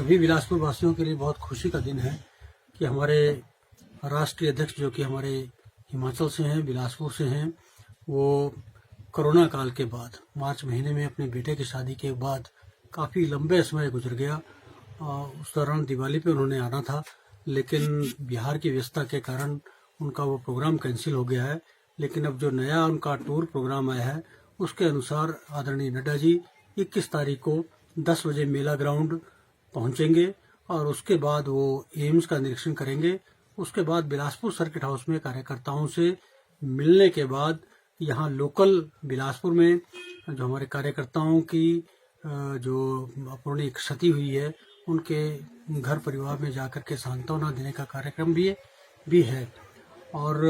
सभी बिलासपुर वासियों के लिए बहुत खुशी का दिन है कि हमारे राष्ट्रीय अध्यक्ष जो कि हमारे हिमाचल से हैं, बिलासपुर से हैं, वो कोरोना काल के बाद मार्च महीने में अपने बेटे की शादी के बाद काफ़ी लंबे समय गुजर गया। उस दौरान दिवाली पे उन्होंने आना था, लेकिन बिहार की व्यस्तता के कारण उनका वो प्रोग्राम कैंसिल हो गया है। लेकिन अब जो नया उनका टूर प्रोग्राम आया है उसके अनुसार आदरणीय नड्डा जी 21 तारीख को 10 बजे मेला ग्राउंड पहुंचेंगे और उसके बाद वो एम्स का निरीक्षण करेंगे। उसके बाद बिलासपुर सर्किट हाउस में कार्यकर्ताओं से मिलने के बाद यहाँ लोकल बिलासपुर में जो हमारे कार्यकर्ताओं की जो अपूर्णीय क्षति हुई है उनके घर परिवार में जाकर के सांत्वना देने का कार्यक्रम भी है। और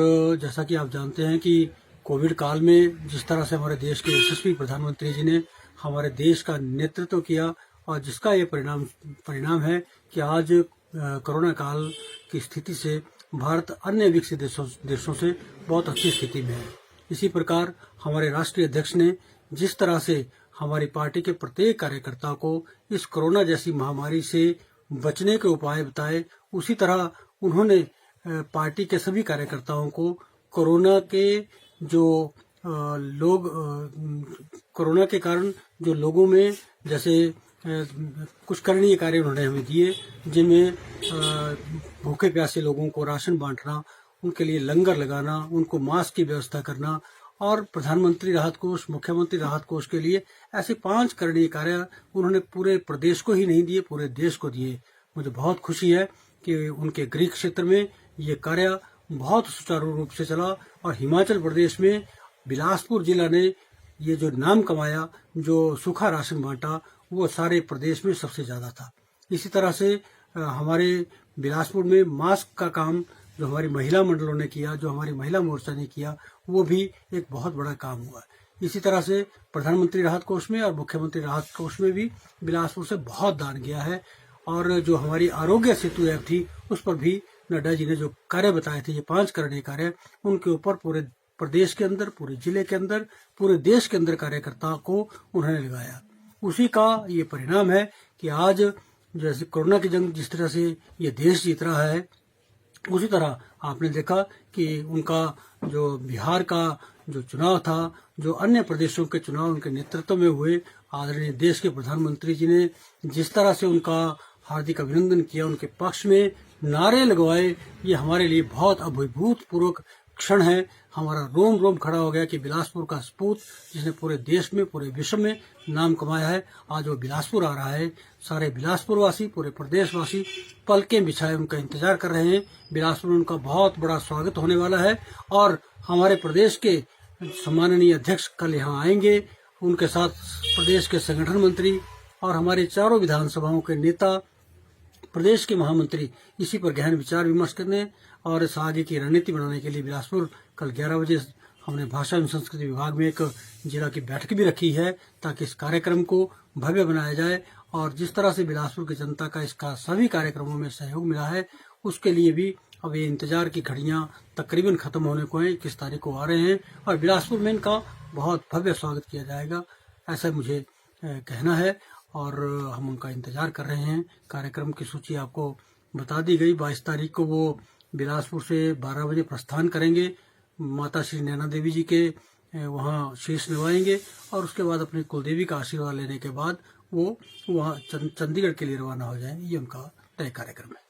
जैसा कि आप जानते हैं कि कोविड काल में जिस तरह से हमारे देश के यशस्वी प्रधानमंत्री जी ने हमारे देश का नेतृत्व किया और जिसका ये परिणाम है कि आज कोरोना काल की स्थिति से भारत अन्य विकसित देशों से बहुत अच्छी स्थिति में है। इसी प्रकार हमारे राष्ट्रीय अध्यक्ष ने जिस तरह से हमारी पार्टी के प्रत्येक कार्यकर्ता को इस कोरोना जैसी महामारी से बचने के उपाय बताए, उसी तरह उन्होंने पार्टी के सभी कार्यकर्ताओं को कोरोना के जो लोग कोरोना के कारण जो लोगों में जैसे कुछ करणीय कार्य उन्होंने हमें दिए, जिनमें भूखे प्यासे लोगों को राशन बांटना, उनके लिए लंगर लगाना, उनको मास्क की व्यवस्था करना और प्रधानमंत्री राहत कोष, मुख्यमंत्री राहत कोष के लिए ऐसे 5 करणीय कार्य उन्होंने पूरे प्रदेश को ही नहीं दिए, पूरे देश को दिए। मुझे बहुत खुशी है कि उनके गृह क्षेत्र में ये कार्य बहुत सुचारू रूप से चला और हिमाचल प्रदेश में बिलासपुर जिला ने ये जो नाम कमाया, जो सूखा राशन बांटा, वो सारे प्रदेश में सबसे ज्यादा था। इसी तरह से हमारे बिलासपुर में मास्क का काम जो हमारी महिला मंडलों ने किया, जो हमारी महिला मोर्चा ने किया, वो भी एक बहुत बड़ा काम हुआ। इसी तरह से प्रधानमंत्री राहत कोष में और मुख्यमंत्री राहत कोष में भी बिलासपुर से बहुत दान गया है। और जो हमारी आरोग्य सेतु ऐप थी उस पर भी नड्डा जी ने जो कार्य बताए थे, ये 5 करणीय कार्य, उनके ऊपर पूरे प्रदेश के अंदर, पूरे जिले के अंदर, पूरे देश के अंदर कार्यकर्ता को उन्होंने लगाया। उसी का ये परिणाम है कि आज जैसे कोरोना की जंग जिस तरह से ये देश जीत रहा है, उसी तरह आपने देखा कि उनका जो बिहार का जो चुनाव था, जो अन्य प्रदेशों के चुनाव उनके नेतृत्व में हुए, आदरणीय देश के प्रधानमंत्री जी ने जिस तरह से उनका हार्दिक अभिनंदन किया, उनके पक्ष में नारे लगवाए, ये हमारे लिए बहुत अभूतपूर्व क्षण है। हमारा रोम रोम खड़ा हो गया कि बिलासपुर का सपूत जिसने पूरे देश में, पूरे विश्व में नाम कमाया है, आज वो बिलासपुर आ रहा है। सारे बिलासपुर वासी, पूरे प्रदेशवासी पलकें बिछाए उनका इंतजार कर रहे हैं। बिलासपुर में उनका बहुत बड़ा स्वागत होने वाला है और हमारे प्रदेश के सम्माननीय अध्यक्ष कल यहाँ आएंगे। उनके साथ प्रदेश के संगठन मंत्री और हमारे चारों विधानसभाओं के नेता, प्रदेश के महामंत्री इसी पर गहन विचार विमर्श करने और इस आगे की रणनीति बनाने के लिए बिलासपुर कल 11 बजे हमने भाषा एवं संस्कृति विभाग में एक जिला की बैठक भी रखी है ताकि इस कार्यक्रम को भव्य बनाया जाए। और जिस तरह से बिलासपुर की जनता का इसका सभी कार्यक्रमों में सहयोग मिला है, उसके लिए भी अब ये इंतजार की घड़ियां तकरीबन खत्म होने को है। 21 तारीख को आ रहे हैं और बिलासपुर में इनका बहुत भव्य स्वागत किया जाएगा, ऐसा मुझे कहना है और हम उनका इंतजार कर रहे हैं। कार्यक्रम की सूची आपको बता दी गई। 22 तारीख को वो बिलासपुर से 12 बजे प्रस्थान करेंगे, माता श्री नैना देवी जी के वहाँ शीश नवाएंगे और उसके बाद अपनी कुलदेवी का आशीर्वाद लेने के बाद वो वहाँ चंडीगढ़ के लिए रवाना हो जाएंगे। ये उनका तय कार्यक्रम है।